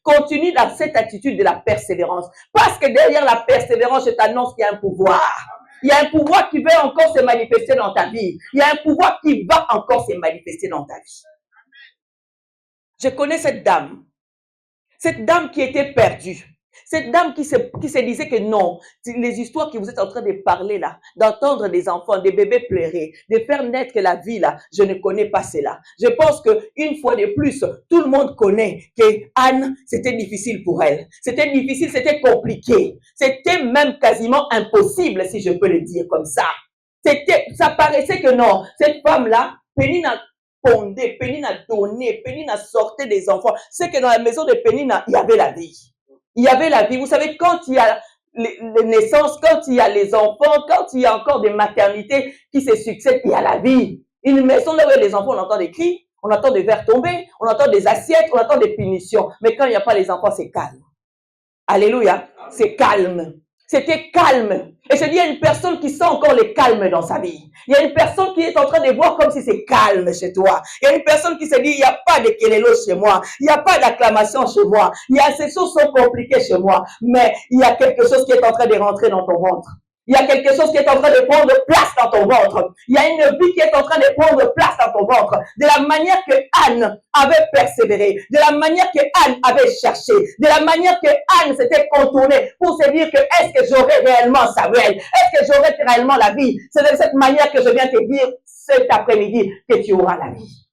Continue dans cette attitude de la persévérance. Parce que derrière la persévérance, je t'annonce qu'il y a un pouvoir. Il y a un pouvoir qui va encore se manifester dans ta vie. Il y a un pouvoir qui va encore se manifester dans ta vie. Je connais cette dame qui était perdue. Cette dame qui se disait que non, les histoires que vous êtes en train de parler là, d'entendre des enfants, des bébés pleurer, de faire naître la vie là, je ne connais pas cela. Je pense qu'une fois de plus, tout le monde connaît que Anne, c'était difficile pour elle. C'était difficile, c'était compliqué. C'était même quasiment impossible, si je peux le dire comme ça. Ça paraissait que non, cette femme-là, Pénine a pondé, Pénine a donné, Pénine a sorti des enfants. C'est que dans la maison de Pénine, il y avait la vie. Il y avait la vie. Vous savez, quand il y a les naissances, quand il y a les enfants, quand il y a encore des maternités qui se succèdent, il y a la vie. Une maison là où il y a les enfants, on entend des cris, on entend des verres tomber, on entend des assiettes, on entend des punitions. Mais quand il n'y a pas les enfants, c'est calme. Alléluia. C'est calme. C'était calme. Et je dis, il y a une personne qui sent encore le calme dans sa vie. Il y a une personne qui est en train de voir comme si c'est calme chez toi. Il y a une personne qui se dit, il n'y a pas de kélélo chez moi. Il n'y a pas d'acclamation chez moi. Ces choses sont compliquées chez moi. Mais il y a quelque chose qui est en train de rentrer dans ton ventre. Il y a quelque chose qui est en train de prendre place dans ton ventre. Il y a une vie qui est en train de prendre place dans ton ventre. De la manière que Anne avait persévéré, de la manière que Anne avait cherché, de la manière que Anne s'était contournée pour se dire que est-ce que j'aurai réellement Samuel? Est-ce que j'aurai réellement la vie? C'est de cette manière que je viens te dire cet après-midi que tu auras la vie.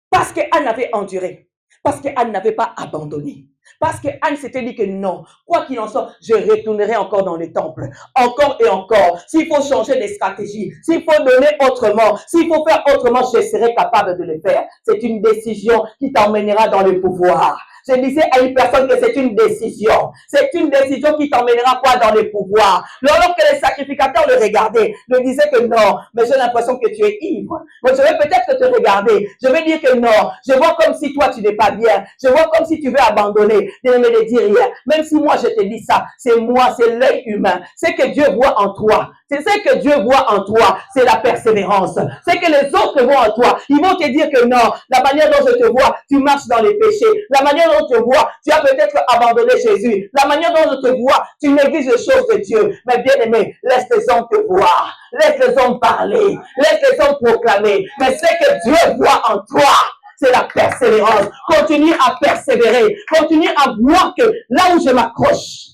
Parce que Anne avait enduré. Parce que Anne n'avait pas abandonné. Parce que Anne s'était dit que non, quoi qu'il en soit, je retournerai encore dans le temple. Encore et encore. S'il faut changer de stratégie, s'il faut donner autrement, s'il faut faire autrement, je serai capable de le faire. C'est une décision qui t'emmènera dans le pouvoir. Je disais à une personne que c'est une décision. C'est une décision qui t'emmènera quoi dans le pouvoir. Lorsque les sacrificateurs le regardaient, le disaient que non, mais j'ai l'impression que tu es ivre. Donc je vais peut-être te regarder. Je vais dire que non. Je vois comme si toi tu n'es pas bien. Je vois comme si tu veux abandonner. Je ne me le dis rien. Même si moi je te dis ça, c'est moi, c'est l'œil humain. C'est que Dieu voit en toi. C'est ce que Dieu voit en toi, c'est la persévérance. C'est que les autres voient en toi. Ils vont te dire que non, la manière dont je te vois, tu marches dans les péchés. La manière dont je te vois, tu as peut-être abandonné Jésus. La manière dont je te vois, tu négliges les choses de Dieu. Mais bien aimé, laisse les hommes te voir. Laisse les hommes parler. Laisse les hommes proclamer. Mais ce que Dieu voit en toi, c'est la persévérance. Continue à persévérer. Continue à voir que là où je m'accroche,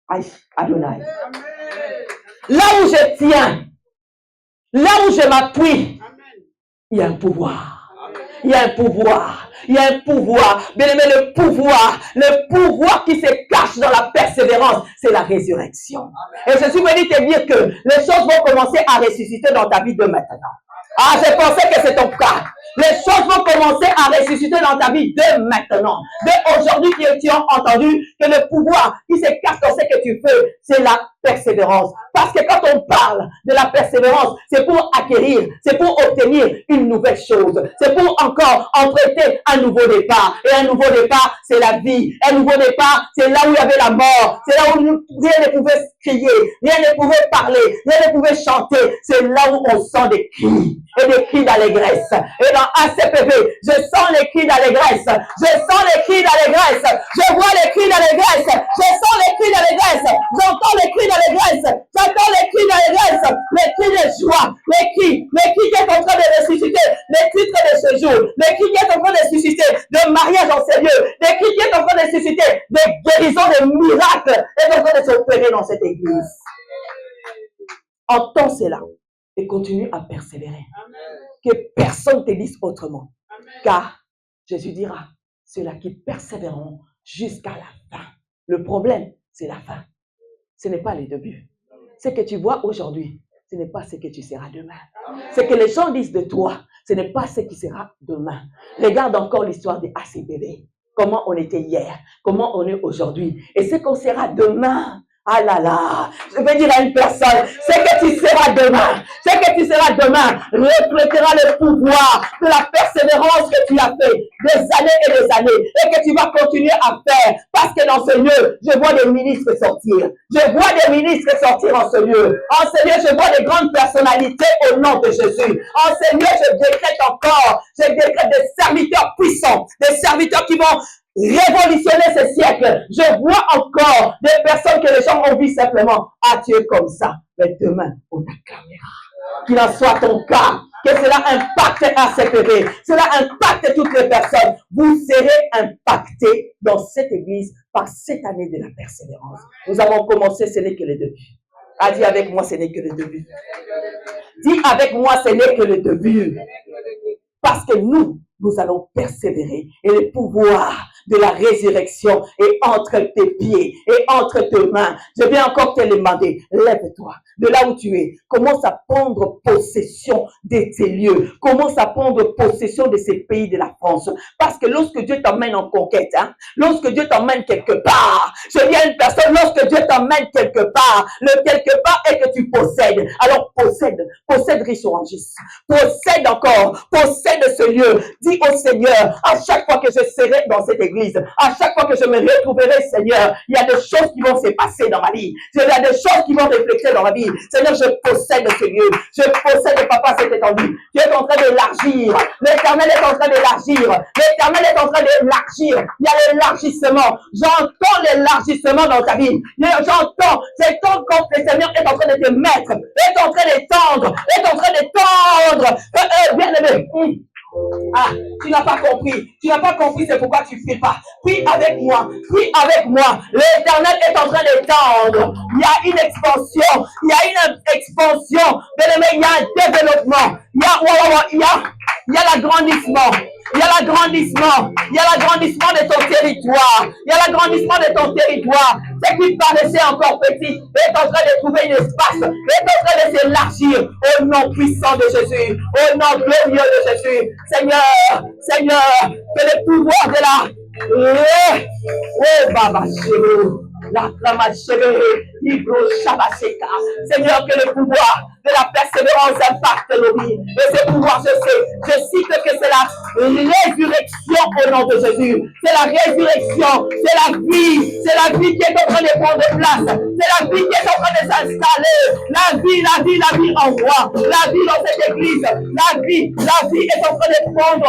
aïe, Adonai. Là où je tiens, là où je m'appuie, il y a un pouvoir. Il y a un pouvoir. Il y a un pouvoir. Bien aimé, le pouvoir qui se cache dans la persévérance, c'est la résurrection. Et je suis venu te dire que les choses vont commencer à ressusciter dans ta vie de maintenant. Ah, je pensais que c'est ton cas. Les choses vont commencer à ressusciter dans ta vie de maintenant. De aujourd'hui tu as entendu que le pouvoir qui se cache dans ce que tu fais, c'est la persévérance. Parce que quand on parle de la persévérance, c'est pour acquérir, c'est pour obtenir une nouvelle chose. C'est pour encore emprunter un nouveau départ. Et un nouveau départ, c'est la vie. Un nouveau départ, c'est là où il y avait la mort. C'est là où rien ne pouvait crier, rien ne pouvait parler, rien ne pouvait chanter. C'est là où on sent des cris. Et des cris d'allégresse. Et dans ACPV, je sens les cris d'allégresse. Je sens les cris d'allégresse. Je vois les cris d'allégresse. Je sens les cris d'allégresse. J'entends les cris d'allégresse. J'entends les cris d'allégresse. Les cris de joie. Les cris qui est en train de ressusciter. Les titres de ce jour. Les cris qui est en train de susciter de mariage en ces lieux. Les cris qui est en train de susciter des guérisons, des miracles. Et en train de s'opérer dans cette église. Entends cela. Et continue à persévérer. Amen. Que personne ne te dise autrement. Amen. Car Jésus dira, ceux-là qui persévéreront jusqu'à la fin. Le problème, c'est la fin. Ce n'est pas le début. Ce que tu vois aujourd'hui, ce n'est pas ce que tu seras demain. Amen. Ce que les gens disent de toi, ce n'est pas ce qui sera demain. Regarde encore l'histoire des ACBB. Comment on était hier, comment on est aujourd'hui. Et ce qu'on sera demain. Ah là là, je vais dire à une personne, ce que tu seras demain, reflétera le pouvoir de la persévérance que tu as fait des années et des années et que tu vas continuer à faire parce que dans ce lieu, je vois des ministres sortir. Je vois des ministres sortir en ce lieu. En ce lieu, je vois des grandes personnalités au nom de Jésus. En ce lieu, je décrète des serviteurs puissants, des serviteurs qui vont révolutionner ce siècle. Je vois encore des personnes que les gens ont vu simplement. Ah, tu es comme ça. Mais demain, on t'acclamera. Qu'il en soit ton cas. Que cela impacte ACPV. Cela impacte toutes les personnes. Vous serez impactés dans cette église par cette année de la persévérance. Nous avons commencé, ce n'est que le début. Ah, dis avec moi, ce n'est que le début. Dis avec moi, ce n'est que le début. Parce que nous allons persévérer et le pouvoir de la résurrection est entre tes pieds et entre tes mains. Je vais encore te demander, lève-toi de là où tu es. Commence à prendre possession de tes lieux. Commence à prendre possession de ces pays de la France. Parce que lorsque Dieu t'emmène en conquête, lorsque Dieu t'emmène quelque part, je dis à une personne, lorsque Dieu t'emmène quelque part, le quelque part est que tu possèdes. Alors possède riche orangis. Possède encore, possède ce lieu. Dis au Seigneur, à chaque fois que je serai dans cette église, à chaque fois que je me retrouverai, Seigneur, il y a des choses qui vont se passer dans ma vie. Il y a des choses qui vont refléter dans ma vie. Seigneur, je possède ce lieu. Je possède, papa, cette étendue. Tu es en train d'élargir. L'Éternel est en train d'élargir. L'Éternel est en train d'élargir. Il y a l'élargissement. J'entends l'élargissement dans ta vie. J'entends. C'est ton corps que le Seigneur est en train de te mettre. Est en train d'étendre. Est en train d'étendre. Bien-aimé. Ah, tu n'as pas compris. Tu n'as pas compris, c'est pourquoi tu ne fais pas. Prie avec moi. Prie avec moi. L'Éternel est en train d'étendre. Il y a une expansion. Il y a une expansion. Bien-aimé, il y a un développement. Il y a l'agrandissement. Il y a l'agrandissement. Il y a l'agrandissement de ton territoire. Il y a l'agrandissement de ton territoire. Ce qui paraissait encore petit est en train de trouver un espace. Est en train de s'élargir au nom puissant de Jésus. Au nom glorieux de Jésus. Seigneur, que le pouvoir de la... Oh, Baba Chéro. La Seigneur, que le pouvoir de la persévérance impacte nos vies. Et ce pouvoir, je cite que c'est la résurrection au nom de Jésus. C'est la résurrection, c'est la vie qui est en train de prendre place. C'est la vie qui est en train de s'installer. La vie en moi. La vie dans cette église. La vie est en train de prendre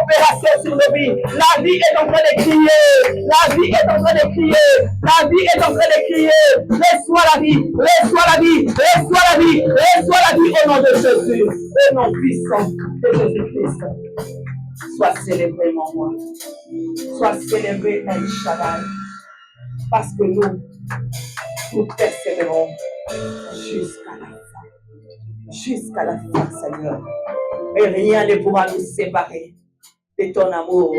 opération sur nos vies. La vie est en train de crier. La vie est en train de crier. La vie est en train de crier. Reçois la vie. Reçois la vie. Reçois la vie. Reçois la vie au nom de Jésus. Au nom puissant de Jésus-Christ. Sois célébré, mon roi. Sois célébré, El Shaddai. Parce que nous persévérons jusqu'à la fin. Jusqu'à la fin, Seigneur. Et rien ne pourra nous séparer de ton amour.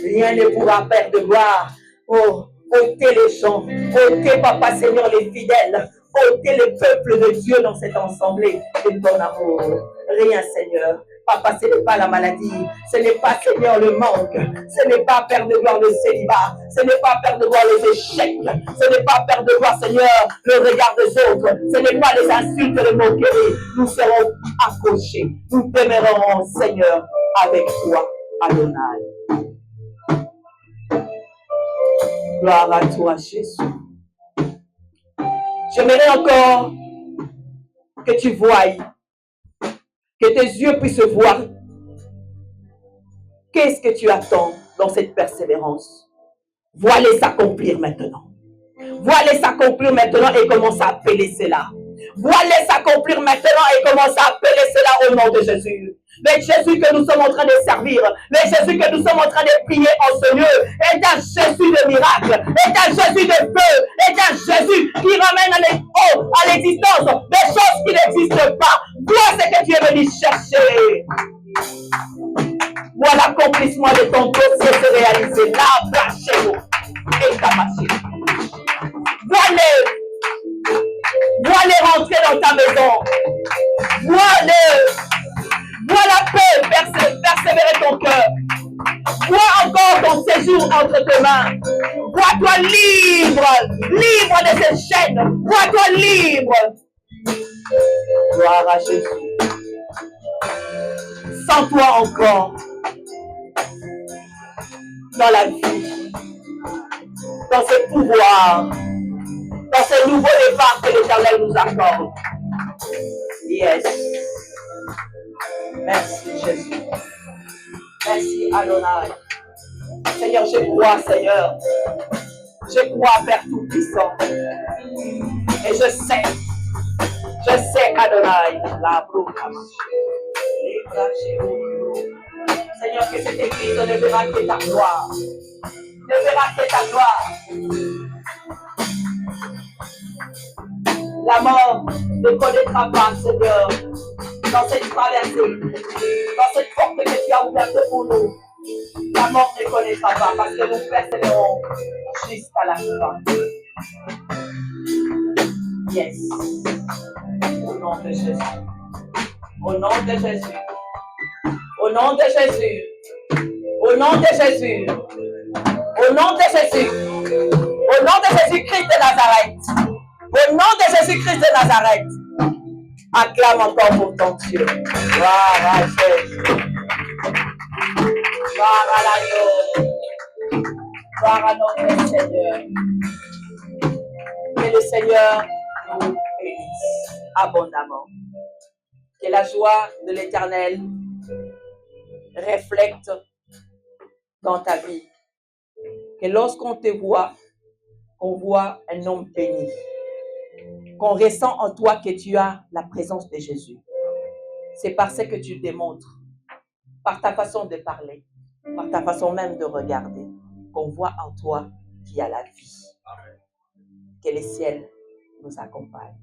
Rien ne pourra perdre de gloire. Oh, ôtez les gens. Ôtez, Papa Seigneur, les fidèles. Ôtez le peuple de Dieu dans cette assemblée de ton amour. Rien, Seigneur. Papa, ce n'est pas la maladie, ce n'est pas, Seigneur, le manque, ce n'est pas perdre de gloire le célibat, ce n'est pas perdre de gloire les échecs, ce n'est pas perdre de gloire, Seigneur, le regard des autres, ce n'est pas les insultes, les moqueries. Nous serons accrochés, nous demeurerons, Seigneur, avec toi, Adonai. Gloire à toi, Jésus. J'aimerais encore que tu voies, que tes yeux puissent voir. Qu'est-ce que tu attends dans cette persévérance? Vois-les s'accomplir maintenant. Vois-les s'accomplir maintenant et commence à appeler cela. Vois-les s'accomplir maintenant et commence à appeler cela au nom de Jésus. Mais Jésus que nous sommes en train de servir, mais Jésus que nous sommes en train de prier en ce lieu, est un Jésus de miracle, est un Jésus de feu, est un Jésus qui ramène à l'existence des choses qui n'existent pas. Vois ce que tu es venu chercher. Vois l'accomplissement de ton dossier se réaliser. Là, placez-vous. Et ta machine. Vois-les rentrer dans ta maison. Vois la paix persévérer ton cœur. Vois encore ton séjour entre tes mains. Vois-toi libre de ces chaînes. Vois-toi libre. Gloire à Jésus. Sens-toi encore dans la vie, dans ce pouvoir, dans ce nouveau départ que l'Éternel nous accorde. Yes. Merci Jésus. Merci Adonai. Seigneur, je crois, Seigneur. Je crois, Père Tout-Puissant. Et je sais, Adonai, la proclamation. Seigneur, que cette église ne verra que ta gloire. Ne verra que ta gloire. La mort ne connaîtra pas, Seigneur, dans cette traversée, dans cette porte que tu as ouverte pour nous. La mort ne connaîtra pas parce que nous persévérons jusqu'à la fin. Yes. Au nom de Jésus. Au nom de Jésus. Au nom de Jésus. Au nom de Jésus. Au nom de Jésus. Au nom de Jésus-Christ de Nazareth. Au nom de Jésus-Christ de Nazareth. Acclame encore pour ton Dieu. Gloire à Jésus. Gloire à l'agneau. Gloire à notre Seigneur. Que le Seigneur nous bénisse abondamment. Que la joie de l'Éternel reflète dans ta vie. Que lorsqu'on te voit, on voit un homme béni. Qu'on ressent en toi que tu as la présence de Jésus. C'est parce que tu démontres, par ta façon de parler, par ta façon même de regarder, qu'on voit en toi qu'il y a la vie. Que le ciel nous accompagne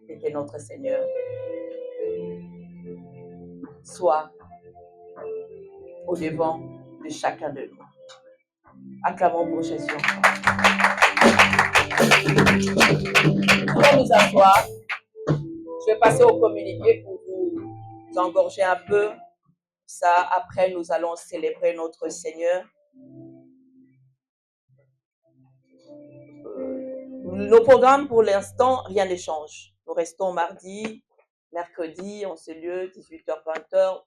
et que notre Seigneur soit au devant de chacun de nous. Acclamons pour Jésus. Nous allons nous asseoir. Je vais passer au communiqué pour vous engorger un peu. Ça, après, nous allons célébrer notre Seigneur. Nos programmes, pour l'instant, rien ne change. Nous restons mardi, mercredi, en ce lieu, 18h-20h.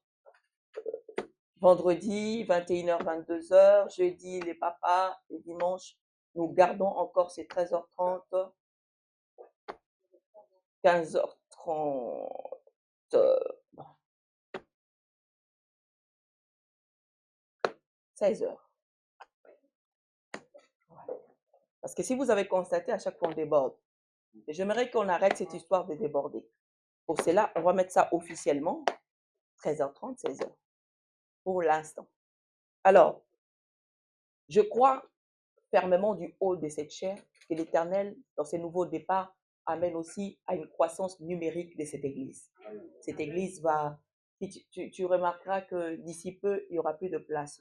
Vendredi, 21h-22h. Jeudi, les papas. Et dimanche, nous gardons encore ces 13h30, 15h30. 16h. Parce que si vous avez constaté, à chaque fois on déborde. Et j'aimerais qu'on arrête cette histoire de déborder. Pour cela, on va mettre ça officiellement, 13h30, 16h, pour l'instant. Alors, je crois fermement du haut de cette chair que l'Éternel, dans ses nouveaux départs, amène aussi à une croissance numérique de cette église. Cette église va... Tu remarqueras que d'ici peu, il n'y aura plus de place.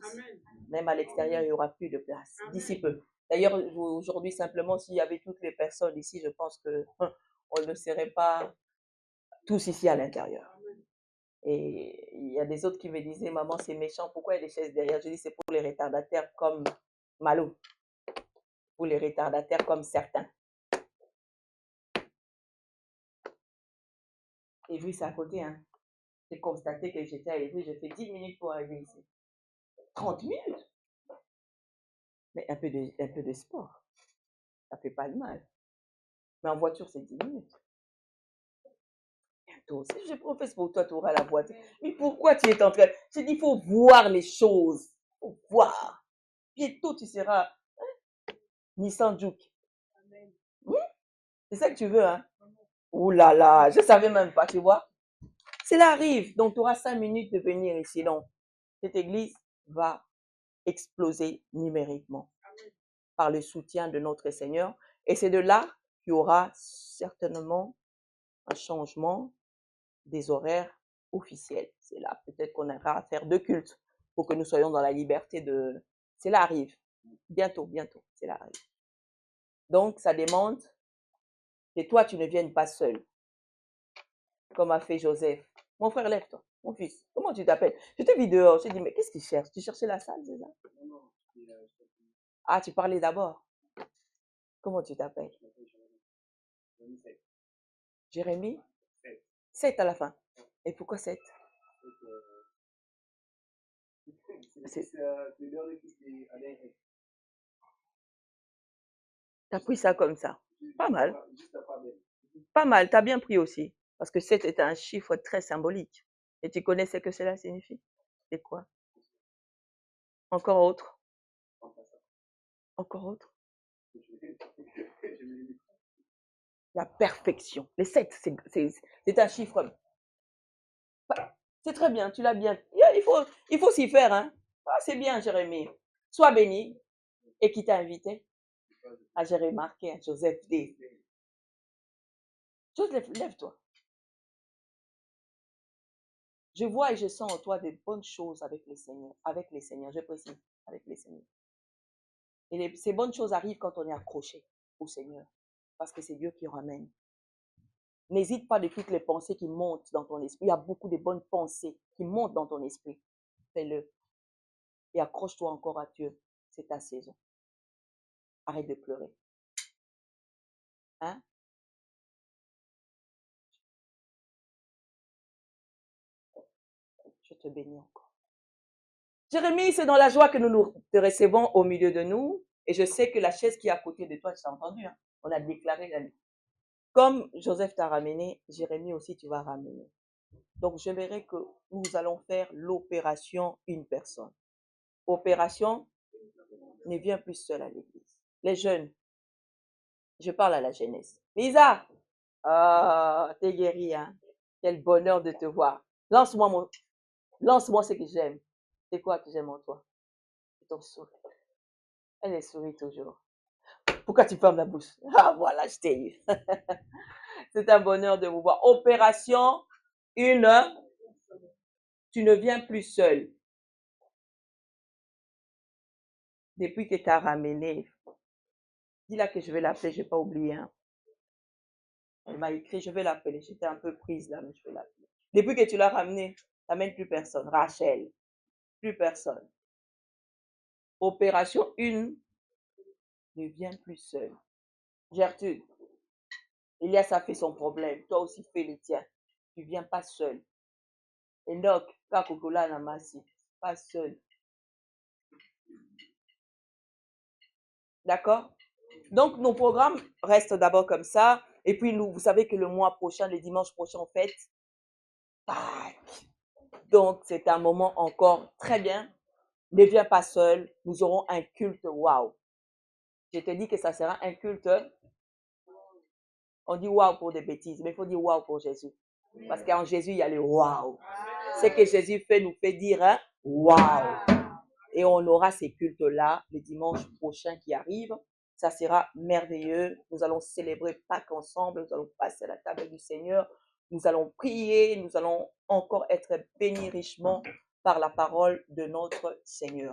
Même à l'extérieur, il n'y aura plus de place. D'ici peu. D'ailleurs, aujourd'hui, simplement, s'il y avait toutes les personnes ici, je pense qu'on ne serait pas tous ici à l'intérieur. Et il y a des autres qui me disaient, maman, c'est méchant, pourquoi il y a des chaises derrière? Je dis, c'est pour les retardataires comme Malou. Pour les retardataires comme certains. Et vu, c'est à côté, hein. J'ai constaté que j'étais à l'église, j'ai fait 10 minutes pour arriver ici. 30 minutes. Mais un peu de sport. Ça fait pas de mal. Mais en voiture, c'est 10 minutes. Bientôt, si je professe pour toi, tu auras la voiture. Mais pourquoi tu es en train... Je dis, il faut voir les choses. Il faut voir. Bientôt, tu seras Nissan Juke. C'est ça que tu veux, hein? Ouh là là, je ne savais même pas, tu vois. Cela arrive. Donc, tu auras 5 minutes de venir ici. Donc, cette église va exploser numériquement par le soutien de notre Seigneur. Et c'est de là qu'il y aura certainement un changement des horaires officiels. C'est là peut-être qu'on aura à faire 2 cultes pour que nous soyons dans la liberté de... Cela arrive. Bientôt, cela arrive. Donc, ça demande que toi, tu ne viennes pas seul, comme a fait Joseph. Mon frère, lève-toi. Mon fils, comment tu t'appelles? Je t'ai vu dehors. Je t'ai dit, mais qu'est-ce qu'il cherche? Tu cherchais la salle, c'est ça? Ah, tu parlais d'abord. Comment tu t'appelles? Jérémie? 7 à la fin. Et pourquoi 7? T'as pris ça comme ça. Pas mal. Pas mal, t'as bien pris aussi. Parce que 7 est un chiffre très symbolique. Et tu connais ce que cela signifie? C'est quoi? Encore autre? Encore autre. La perfection. Les 7, c'est un chiffre. C'est très bien, tu l'as bien. Il faut s'y faire, hein. Ah, c'est bien, Jérémie. Sois béni. Et qui t'a invité? Ah, j'ai remarqué, hein, Joseph D. Joseph, lève-toi. Je vois et je sens en toi des bonnes choses avec les seigneurs. Avec les seigneurs, je précise, avec les seigneurs. Et ces bonnes choses arrivent quand on est accroché au Seigneur. Parce que c'est Dieu qui ramène. N'hésite pas de toutes les pensées qui montent dans ton esprit. Il y a beaucoup de bonnes pensées qui montent dans ton esprit. Fais-le. Et accroche-toi encore à Dieu. C'est ta saison. Arrête de pleurer. Hein? Je te bénis encore. Jérémie, c'est dans la joie que nous te recevons au milieu de nous. Et je sais que la chaise qui est à côté de toi, tu as entendu. Hein? On a déclaré la vie. Comme Joseph t'a ramené, Jérémie aussi, tu vas ramener. Donc, je verrai que nous allons faire l'opération une personne. Opération ne vient plus seule à l'église. Les jeunes, je parle à la jeunesse. Lisa, t'es guérie, hein? Quel bonheur de te voir. Lance-moi ce que j'aime. C'est quoi que j'aime en toi? C'est ton sourire. Elle est sourit toujours. Pourquoi tu fermes la bouche? Ah, voilà, je t'ai eu. C'est un bonheur de vous voir. Opération une, tu ne viens plus seul. Depuis que tu as ramené, dis-là que je vais l'appeler, je n'ai pas oublié. Hein. Elle m'a écrit, je vais l'appeler. J'étais un peu prise là, mais je vais l'appeler. Depuis que tu l'as ramené, tu n'amènes plus personne. Rachel, plus personne. Opération 1, ne viens plus seule. Gertrude, Elias a fait son problème. Toi aussi, fais le tien. Tu ne viens pas seul. Enoch, Kakokola Namasi, pas seul. D'accord? Donc, nos programmes restent d'abord comme ça. Et puis, vous savez que le mois prochain, le dimanche prochain, on fête Pâques. Donc, c'est un moment encore très bien. Ne viens pas seul. Nous aurons un culte waouh. Je te dis que ça sera un culte. On dit waouh pour des bêtises, mais il faut dire waouh pour Jésus. Parce qu'en Jésus, il y a le waouh. Ce que Jésus fait nous fait dire hein, waouh. Et on aura ces cultes-là le dimanche prochain qui arrive. Ça sera merveilleux. Nous allons célébrer Pâques ensemble. Nous allons passer à la table du Seigneur. Nous allons prier. Nous allons encore être bénis richement par la parole de notre Seigneur.